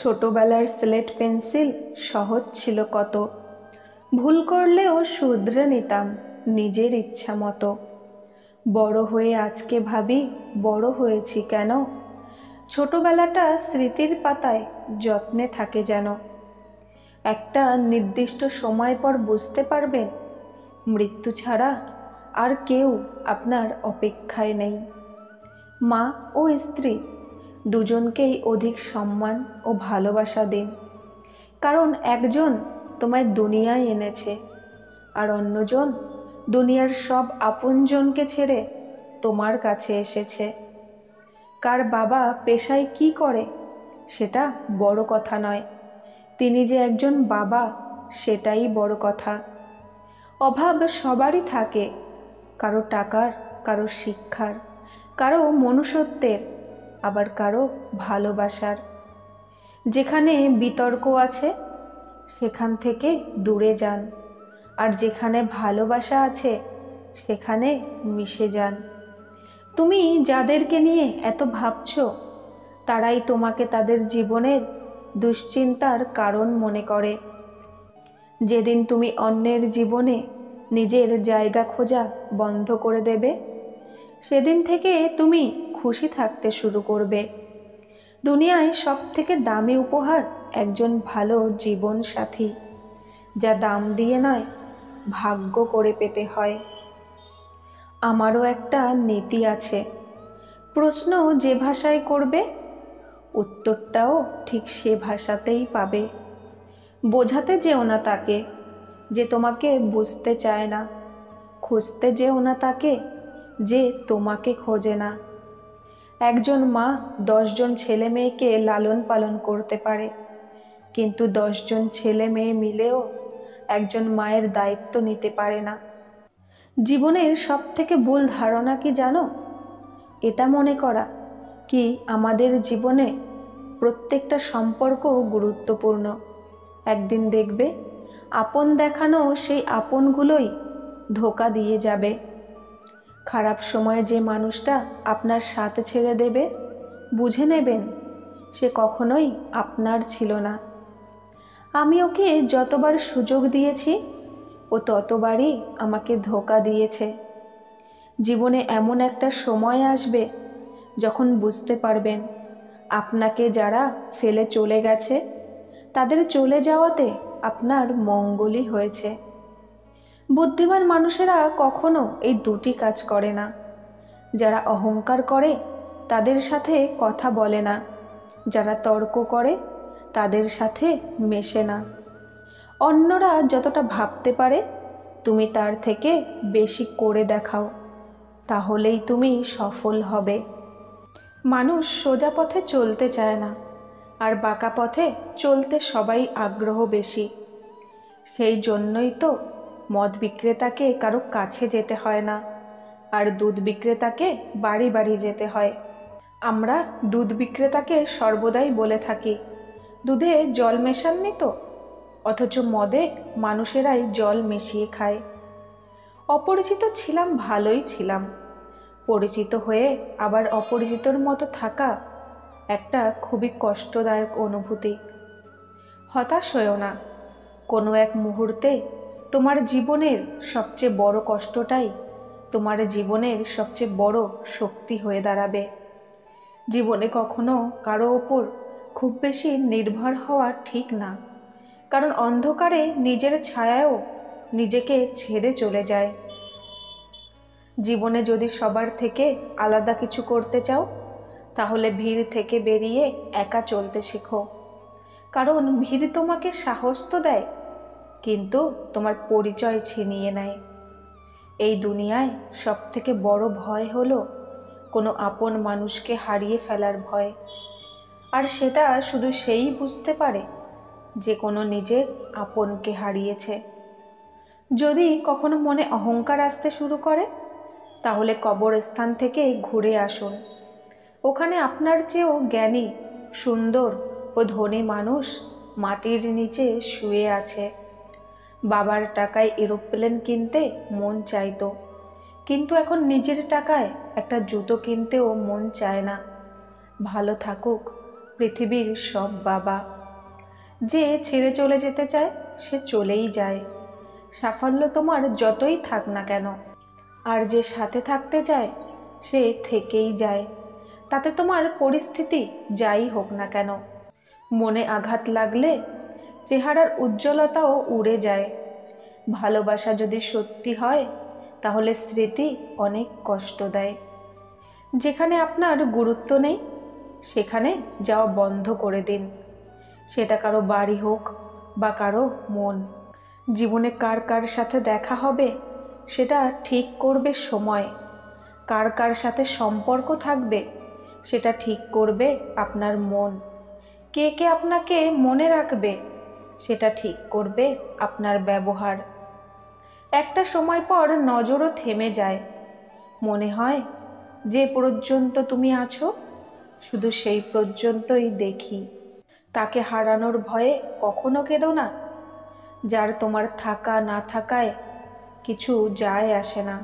ছোটবেলার slate pencil সহজ ছিল কত, ভুল করলেও শুধরে নিতাম নিজের ইচ্ছা মতো। বড় হয়ে আজকে ভাবি বড় হয়েছি কেন, ছোটবেলাটা স্মৃতির পাতায় যত্নে থাকে যেন। একটা নির্দিষ্ট সময় পর বুঝতে পারবেন মৃত্যু ছাড়া আর কেউ আপনার অপেক্ষায় নেই। মা ও স্ত্রী দুজনকেই অধিক সম্মান ও ভালোবাসা দিন, কারণ একজন তোমায় দুনিয়ায় এনেছে আর অন্যজন দুনিয়ার সব আপনজনকে ছেড়ে তোমার কাছে এসেছে। কার বাবা পেশায় কি করে সেটা বড় কথা নয়, তিনি যে একজন বাবা সেটাই বড় কথা। অভাব সবারই থাকে, কারো টাকার, কারো শিক্ষার, কারো মনুষ্যত্বের, আবার কারো ভালোবাসার। যেখানে বিতর্ক আছে সেখান থেকে দূরে যান, আর যেখানে ভালোবাসা আছে সেখানে মিশে যান। তুমি যাদেরকে নিয়ে এত ভাবছো তারাই তোমাকে তাদের জীবনের দুশ্চিন্তার কারণ মনে করে। যেদিন তুমি অন্যের জীবনে নিজের জায়গা খোঁজা বন্ধ করে দেবে, সেদিন থেকে তুমি খুশি থাকতে শুরু করবে। দুনিয়ায় সবথেকে দামি উপহার একজন ভালো জীবন সাথী, যা দাম দিয়ে নয় ভাগ্য করে পেতে হয়। আমারও একটা নীতি আছে, প্রশ্ন যে ভাষায় করবে উত্তরটাও ঠিক সে ভাষাতেই পাবে। বোঝাতে যেও না তাকে যে তোমাকে বুঝতে চায় না, খুঁজতে যেও না তাকে যে তোমাকে খোঁজে না। একজন মা 10 জন ছেলে মেয়েকে লালন পালন করতে পারে, কিন্তু 10 জন ছেলে মেয়ে মিলেও একজন মায়ের দায়িত্ব নিতে পারে না। জীবনের সবথেকে ভুল ধারণা কি জানো? এটা মনে করা কি আমাদের জীবনে প্রত্যেকটা সম্পর্ক গুরুত্বপূর্ণ। একদিন দেখবে আপন দেখানো সেই আপনগুলোই ধোঁকা দিয়ে যাবে। খারাপ সময়ে যে মানুষটা আপনার সাথ ছেড়ে দেবে, বুঝে নেবেন সে কখনোই আপনার ছিল না। আমি ওকে যতবার সুযোগ দিয়েছি ও ততবারই আমাকে ধোঁকা দিয়েছে। জীবনে এমন একটা সময় আসবে যখন বুঝতে পারবেন আপনাকে যারা ফেলে চলে গেছে তাদের চলে যাওয়াতে আপনার মঙ্গলই হয়েছে। বুদ্ধিমান মানুষেরা কখনো এই দুটি কাজ করে না। যারা অহংকার করে তাদের সাথে কথা বলে না, যারা তর্ক করে তাদের সাথে মেশে না। অন্যরা যতটা ভাবতে পারে তুমি তার থেকে বেশি করে দেখাও, তাহলেই তুমি সফল হবে। মানুষ সোজা পথে চলতে চায় না, আর বাঁকা পথে চলতে সবাই আগ্রহ বেশি। সেই জন্যই তো মদ বিক্রেতাকে কারো কাছে যেতে হয় না, আর দুধ বিক্রেতাকে বাড়ি বাড়ি যেতে হয়। আমরা দুধ বিক্রেতাকে সর্বদাই বলে থাকি, দুধে জল মেশাননি তো, অথচ মদে মানুষেরাই জল মিশিয়ে খায়। অপরিচিত ছিলাম, ভালোই ছিলাম। পরিচিত হয়ে আবার অপরিচিতর মতো থাকা একটা খুবই কষ্টদায়ক অনুভূতি। হতাশ হয়েও না, কোনো এক মুহূর্তে তোমার জীবনের সবচেয়ে বড় কষ্টটাই তোমার জীবনের সবচেয়ে বড় শক্তি হয়ে দাঁড়াবে। জীবনে কখনো কারো ওপর খুব বেশি নির্ভর হওয়া ঠিক না, কারণ অন্ধকারে নিজের ছায়াও নিজেকে ছেড়ে চলে যায়। জীবনে যদি সবার থেকে আলাদা কিছু করতে চাও তাহলে ভিড় থেকে বেরিয়ে একা চলতে শেখো, কারণ ভিড় তোমাকে সাহস তো দেয় কিন্তু তোমার পরিচয় ছিনিয়ে নেয়। এই দুনিয়ায় সবথেকে বড় ভয় হলো কোনো আপন মানুষকে হারিয়ে ফেলার ভয়, আর সেটা শুধু সেই বুঝতে পারে যে কোনো নিজের আপনকে হারিয়েছে। যদি কখনো মনে অহংকার আসতে শুরু করে তাহলে কবরস্থান থেকে ঘুরে আসুন। ওখানে আপনার চেয়েও জ্ঞানী, সুন্দর ও ধনী মানুষ মাটির নিচে শুয়ে আছে। বাবার টাকায় এরোপ্লেন কিনতে মন চাইতো, কিন্তু এখন নিজের টাকায় একটা জুতো কিনতেও মন চায় না। ভালো থাকুক পৃথিবীর সব বাবা। যে ছেড়ে চলে যেতে চায় সে চলেই যায়, সাফল্য তোমার যতই থাক না কেন। আর যে সাথে থাকতে চায় সে থেকেই যায়, তাতে তোমার পরিস্থিতি যাই হোক না কেন। মনে আঘাত লাগলে চেহারার উজ্জ্বলতাও উড়ে যায়। ভালোবাসা যদি সত্যি হয় তাহলে স্মৃতি অনেক কষ্ট দেয়। যেখানে আপনার গুরুত্ব নেই সেখানে যাওয়া বন্ধ করে দিন, সেটা কারো বাড়ি হোক বা কারো মন। জীবনে কার কার সাথে দেখা হবে সেটা ঠিক করবে সময়, কার কার সাথে সম্পর্ক থাকবে সেটা ঠিক করবে আপনার মন, কে কে আপনাকে মনে রাখবে সেটা ঠিক করবে আপনার ব্যবহার। একটা সময় পর নজরও থেমে যায়, মনে হয় যে পর্যন্ত তুমি আছো শুধু সেই পর্যন্তই দেখি। তাকে হারানোর ভয়ে কখনো কেঁদো না, যার তোমার থাকা না থাকায় কিছু যায় আসে না।